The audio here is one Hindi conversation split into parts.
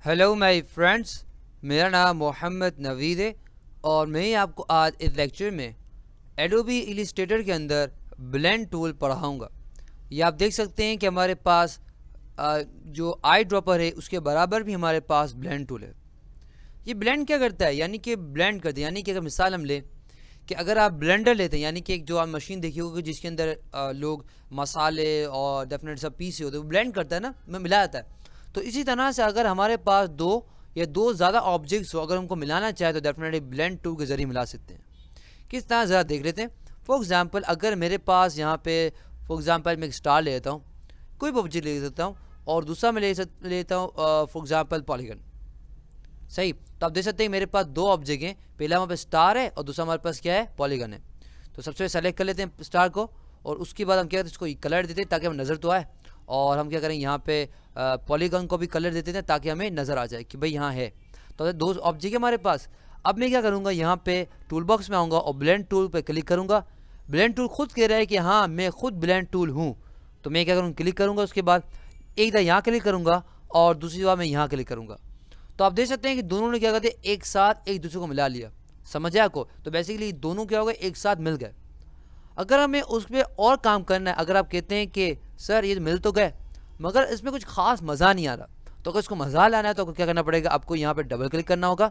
हेलो माय फ्रेंड्स, मेरा नाम मोहम्मद नवीद है और मैं आपको आज इस लेक्चर में एडोबी इलिस्ट्रेटर के अंदर ब्लेंड टूल पढ़ाऊँगा। ये आप देख सकते हैं कि हमारे पास जो आई ड्रॉपर है उसके बराबर भी हमारे पास ब्लेंड टूल है। ये ब्लेंड क्या करता है, यानी कि ब्लेंड करते हैं, यानी कि अगर मिसाल हम लें कि अगर आप ब्लेंडर लेते हैं, यानी कि एक जो आप मशीन देखी होगी जिसके अंदर लोग मसाले और डेफिनेट सब पीसे होते हैं, वो ब्लेंड करता है ना, में मिला जाता है। तो इसी तरह से अगर हमारे पास दो या दो ज़्यादा ऑब्जेक्ट्स हो, अगर उनको मिलाना चाहे तो डेफिनेटली ब्लेंड टूल के ज़रिए मिला सकते हैं। किस तरह ज़रा देख लेते हैं। फॉर एग्ज़ाम्पल अगर मेरे पास यहाँ पे फॉर एग्ज़ाम्पल मैं एक स्टार ले लेता हूँ, कोई भी ऑब्जेक्ट ले सकता हूँ, और दूसरा मैं लेता हूँ फॉर एग्ज़ाम्पल पॉलीगन। सही, तो आप देख सकते हैं मेरे पास दो ऑब्जेक्ट हैं, पहला हमारे पास स्टार है और दूसरा हमारे पास क्या है, पॉलीगन है। तो सबसे पहले सेलेक्ट कर लेते हैं स्टार को और उसके बाद हम क्या करते हैं, इसको कलर देते हैं ताकि हमें नज़र तो आए, और हम क्या करें यहाँ पे पॉलीगन को भी कलर देते हैं ताकि हमें नज़र आ जाए कि भाई यहाँ है। तो दो ऑब्जेक्ट है हमारे पास। अब मैं क्या करूँगा, यहाँ पे टूल बॉक्स में आऊँगा और ब्लेंड टूल पे क्लिक करूँगा। ब्लेंड टूल खुद कह रहा है कि हाँ मैं खुद ब्लेंड टूल हूँ, तो मैं क्या करूँगा, क्लिक करूँगा। उसके बाद एक बार यहाँ क्लिक करूँगा और दूसरी बार मैं यहाँ क्लिक करूँगा। तो आप देख सकते हैं कि दोनों ने क्या करते हैं, एक साथ एक दूसरे को मिला लिया। समझ आया आपको? तो बेसिकली दोनों क्या हो गए, एक साथ मिल गए। अगर हमें उस पर और काम करना है, अगर आप कहते हैं कि सर ये मिल तो गए मगर इसमें कुछ खास मज़ा नहीं आ रहा, तो अगर इसको मज़ा लाना है तो आपको क्या करना पड़ेगा, आपको यहाँ पे डबल क्लिक करना होगा।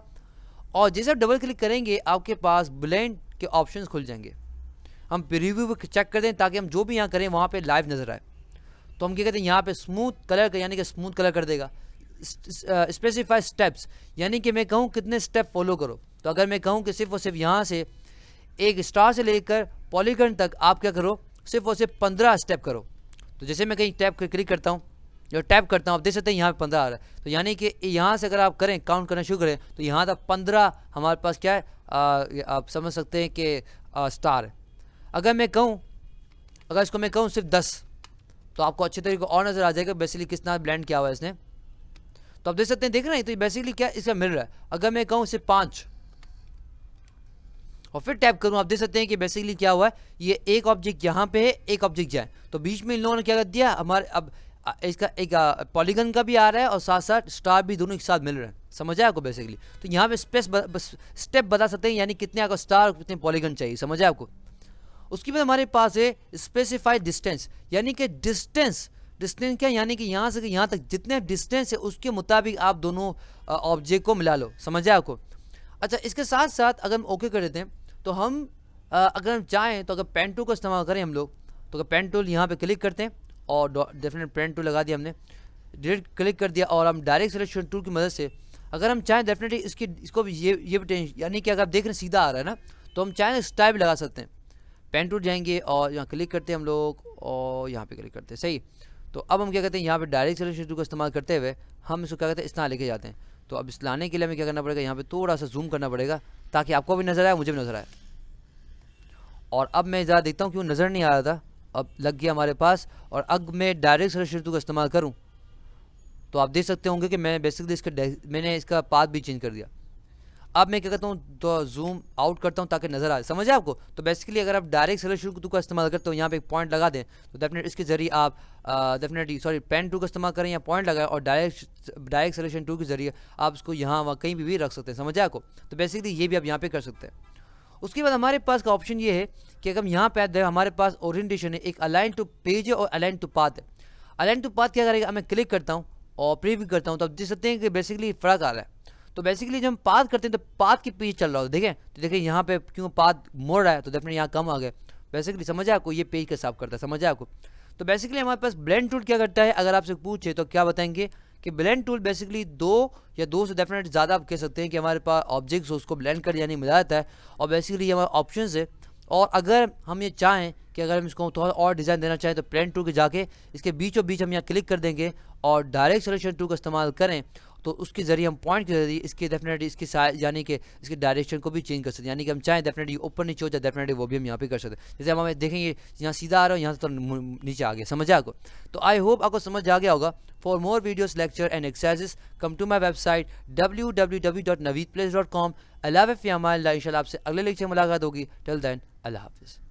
और जैसे आप डबल क्लिक करेंगे आपके पास ब्लेंड के ऑप्शंस खुल जाएंगे। हम प्रीव्यू पे चेक कर दें ताकि हम जो भी यहाँ करें वहाँ पे लाइव नज़र आए। तो हम क्या कहते हैं, यहाँ पे स्मूथ कलर यानी कि स्मूथ कलर कर देगा। स्पेसिफाई स्टेप्स, यानी कि मैं कहूँ कितने स्टेप फॉलो करो। तो अगर मैं कहूँ कि सिर्फ और सिर्फ यहाँ से एक स्टार से लेकर पॉलीगन तक आप क्या करो, सिर्फ और सिर्फ 15 स्टेप करो। तो जैसे मैं कहीं टैप क्लिक करता हूँ या टैप करता हूँ, आप देख सकते हैं यहाँ पे 15 आ रहा है। तो यानी कि यहाँ से अगर आप करें, काउंट करना शुरू करें, तो यहाँ तक 15 हमारे पास क्या है, आप समझ सकते हैं कि स्टार है। अगर मैं कहूँ, अगर इसको मैं कहूँ सिर्फ 10, तो आपको अच्छे तरीके और नज़र आ जाएगा बेसिकली किस तरह ब्लेंड किया हुआ है इसने। तो आप देख सकते हैं, देख रहे हैं, तो बेसिकली क्या इसका मिल रहा है। अगर मैं कहूँ सिर्फ 5 और फिर टैप करूँ, आप देख सकते हैं कि बेसिकली क्या हुआ है, ये एक ऑब्जेक्ट यहाँ पे है, एक ऑब्जेक्ट जाए, तो बीच में इन लोगों ने क्या कर दिया, हमारे अब इसका एक पॉलीगन का भी आ रहा है और साथ साथ स्टार भी, दोनों एक साथ मिल रहे हैं। समझ आया आपको? बेसिकली तो यहाँ पे स्टेप बता सकते हैं, यानी कितने आपको स्टार और कितने पॉलीगन चाहिए। समझ आया आपको? उसके बाद हमारे पास है स्पेसिफाइड डिस्टेंस, यानी कि डिस्टेंस क्या, यानी कि यहाँ से यहाँ तक जितने डिस्टेंस है उसके मुताबिक आप दोनों ऑब्जेक्ट को मिला लो। समझ आया आपको? अच्छा, इसके साथ साथ अगर हम ओके कर देते हैं तो हम अगर हम चाहें तो अगर पेन टूल का इस्तेमाल करें हम लोग, तो अगर पेन टूल यहाँ पे क्लिक करते हैं और डेफिनेट पेन टूल लगा दिया हमने, डायरेक्ट क्लिक कर दिया, और हम डायरेक्ट सिलेक्शन टूल की मदद से अगर हम चाहें डेफिनेटली इसको भी ये भी, यानी कि अगर आप देख रहे हैं सीधा आ रहा है ना, तो हम चाहें स्टाइल भी लगा सकते हैं। पेन टूल जाएंगे और यहाँ क्लिक करते हैं हम लोग और यहाँ पे क्लिक करते हैं। सही, तो अब हम क्या कहते हैं, यहाँ पे डायरेक्ट सिलेक्शन टूल का इस्तेमाल करते हुए हम इसको क्या कहते हैं, इस तरह लेके जाते हैं। तो अब इस लाने के लिए हमें क्या करना पड़ेगा, यहाँ पे थोड़ा सा जूम करना पड़ेगा ताकि आपको भी नज़र आए, मुझे भी नज़र आए। और अब मैं ज़रा देखता हूँ क्यों नज़र नहीं आ रहा था, अब लग गया हमारे पास। और अब मैं डायरेक्ट सिलेक्शन टूल का इस्तेमाल करूँ तो आप देख सकते होंगे कि मैं बेसिकली मैंने इसका पाथ भी चेंज कर दिया। अब मैं क्या करता हूँ, तो जूम आउट करता हूँ ताकि नज़र आए। समझ आए आपको? तो बेसिकली अगर आप डायरेक्ट सिलेक्शन टूल का इस्तेमाल करते हो, यहाँ पे एक पॉइंट लगा दें, तो डेफिनेट इसके जरिए आप डेफिनेटली पेन टूल का इस्तेमाल करें या पॉइंट लगाएं, और डायरेक्ट सिलेक्शन टूल के जरिए आप इसको यहाँ वहाँ कहीं भी रख सकते हैं। समझ आए आपको? तो बेसिकली ये भी आप यहाँ पे कर सकते हैं। उसके बाद हमारे पास का ऑप्शन ये है कि अगर हम यहाँ पे आते हैं, हमारे पास ओरिएंटेशन है, एक अलाइन टू पेज है और अलाइन टू पाथ है। अलाइन टू पाथ क्या करेगा, मैं क्लिक करता हूँ और प्रीव्यू करता हूँ, तो आप देख सकते हैं कि बेसिकली फ़र्क आ रहा है। तो बेसिकली जब हम पाथ करते हैं तो पाथ के पीछे चल रहा हो, देखें तो देखिए यहाँ पे क्यों पाथ मोड़ रहा है, तो डेफिनेटली यहाँ कम आ गए। बेसिकली समझ आया आपको, ये पेज का हिसाब करता है। समझ आया आपको? तो बेसिकली हमारे पास ब्लेंड टूल क्या करता है, अगर आपसे पूछे तो क्या बताएंगे कि ब्लेंड टूल बेसिकली दो से डेफिनेटली ज़्यादा आप कह सकते हैं कि हमारे पास ऑब्जेक्ट्स उसको ब्लेंड कर यानी मिला जाता है, और बेसिकली ये हमारे ऑप्शन है। और अगर हम ये चाहें कि अगर हम इसको थोड़ा और डिज़ाइन देना चाहें तो पेन टूल के जाके इसके बीचों बीच हम यहाँ क्लिक कर देंगे और डायरेक्ट सिलेक्शन टूल का इस्तेमाल करें, तो उसके जरिए हम पॉइंट के जरिए इसके डेफिनेटली इसकी साइज यानी कि इसकी डायरेक्शन को भी चेंज कर सकते हैं। यानी कि हम चाहें डेफिनेटली ऊपर नीचे हो जाए, डेफिनेटली वो भी हम यहाँ पे कर सकते हैं। जैसे हम हमें देखेंगे यहाँ सीधा आ रहा है, यहाँ से तो नीचे आ गया। समझ आपको? तो आई होप आपको समझ आ गया होगा। For more videos, lecture and exercises come to my website www.naveedplace.com। अल्लाह हाफ़िज़, इंशाल्लाह आपसे अगले लेक्चर में मुलाकात होगी। टिल देन अल्लाह हाफ़िज़।